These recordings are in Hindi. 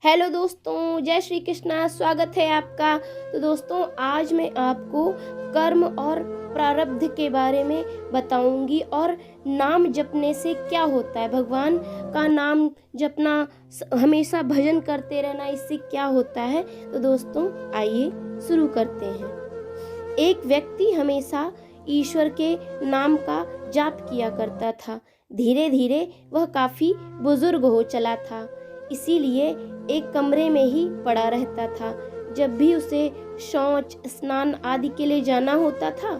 हेलो दोस्तों, जय श्री कृष्णा। स्वागत है आपका। तो दोस्तों, आज मैं आपको कर्म और प्रारब्ध के बारे में बताऊंगी और नाम जपने से क्या होता है, भगवान का नाम जपना, हमेशा भजन करते रहना, इससे क्या होता है। तो दोस्तों, आइए शुरू करते हैं। एक व्यक्ति हमेशा ईश्वर के नाम का जाप किया करता था। धीरे धीरे वह काफी बुजुर्ग हो चला था, इसीलिए एक कमरे में ही पड़ा रहता था। जब भी उसे शौच, स्नान आदि के लिए जाना होता था,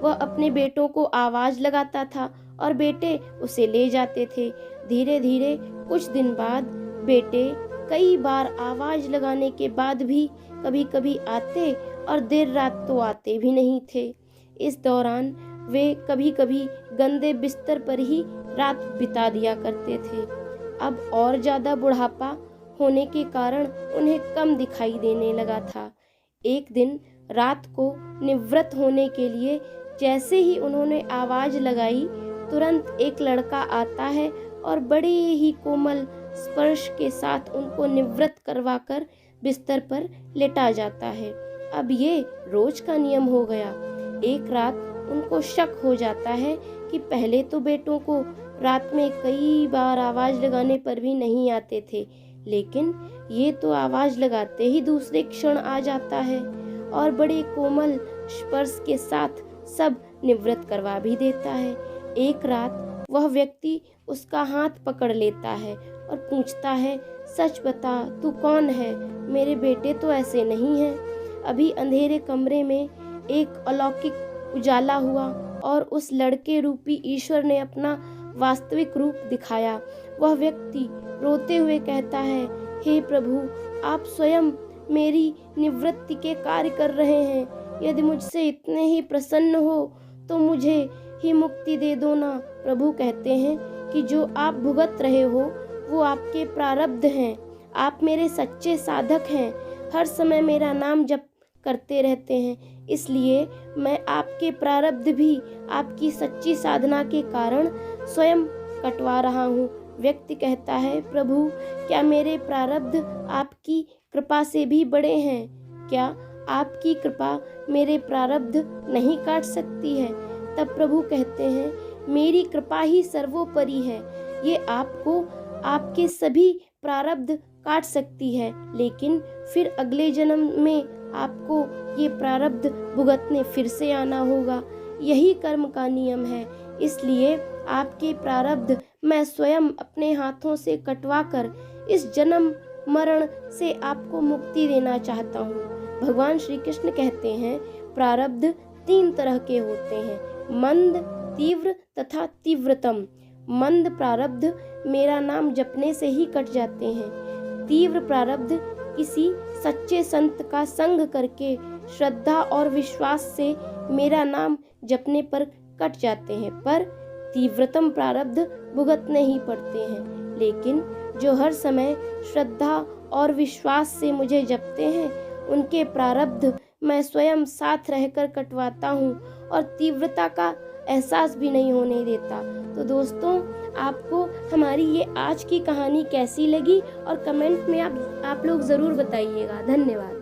वह अपने बेटों को आवाज लगाता था और बेटे उसे ले जाते थे। धीरे धीरे कुछ दिन बाद बेटे कई बार आवाज लगाने के बाद भी कभी कभी आते और देर रात तो आते भी नहीं थे। इस दौरान वे कभी कभी गंदे बिस्तर पर ही रात बिता दिया करते थे। अब और ज्यादा बुढ़ापा होने के कारण उन्हें कम दिखाई देने लगा था। एक दिन रात को निवृत्त होने के लिए जैसे ही उन्होंने आवाज लगाई, तुरंत एक लड़का आता है और बड़े ही कोमल स्पर्श के साथ उनको निवृत्त करवाकर बिस्तर पर लेटा जाता है। अब ये रोज का नियम हो गया। एक रात उनको शक हो जाता है कि पहले तो बेटों को रात में कई बार आवाज लगाने पर भी नहीं आते थे, लेकिन ये तो आवाज लगाते ही दूसरे क्षण आ जाता है और बड़े कोमल स्पर्श के साथ सब निवृत्त करवा भी देता है। एक रात वह व्यक्ति उसका हाथ पकड़ लेता है और पूछता है, सच बता, तू कौन है? मेरे बेटे तो ऐसे नहीं हैं। अभी अंधेरे कमरे में एक अलौकिक उजाला हुआ और उस लड़के रूपी ईश्वर ने अपना वास्तविक रूप दिखाया। वह व्यक्ति रोते हुए कहता है, हे प्रभु, आप स्वयं मेरी निवृत्ति के कार्य कर रहे हैं। यदि मुझसे इतने ही प्रसन्न हो तो मुझे ही मुक्ति दे दो ना। प्रभु कहते हैं कि जो आप भुगत रहे हो वो आपके प्रारब्ध हैं। आप मेरे सच्चे साधक हैं, हर समय मेरा नाम जप करते रहते हैं, इसलिए मैं आपके प्रारब्ध भी आपकी सच्ची साधना के कारण स्वयं कटवा रहा हूँ। व्यक्ति कहता है, प्रभु, क्या मेरे प्रारब्ध आपकी कृपा से भी बड़े हैं? क्या आपकी कृपा मेरे प्रारब्ध नहीं काट सकती है? तब प्रभु कहते हैं, मेरी कृपा ही सर्वोपरि है। ये आपको आपके सभी प्रारब्ध काट सकती है, लेकिन फिर अगले जन्म में आपको ये प्रारब्ध भुगतने फिर से आना होगा। यही कर्म का नियम है, इसलिए आपके प्रारब्ध मैं स्वयं अपने हाथों से कटवा कर इस जन्म मरण से आपको मुक्ति देना चाहता हूँ। भगवान श्री कृष्ण कहते हैं, प्रारब्ध 3 तरह के होते हैं, मंद, तीव्र तथा तीव्रतम। मंद प्रारब्ध मेरा नाम जपने से ही कट जाते हैं। तीव्र प्रारब्ध किसी सच्चे संत का संग करके श्रद्धा और विश्वास से मेरा नाम जपने पर कट जाते हैं, पर तीव्रतम प्रारब्ध भुगतने ही पड़ते हैं। लेकिन जो हर समय श्रद्धा और विश्वास से मुझे जपते हैं, उनके प्रारब्ध मैं स्वयं साथ रहकर कटवाता हूँ और तीव्रता का एहसास भी नहीं होने देता। तो दोस्तों, आपको हमारी ये आज की कहानी कैसी लगी और कमेंट में आप लोग ज़रूर बताइएगा। धन्यवाद।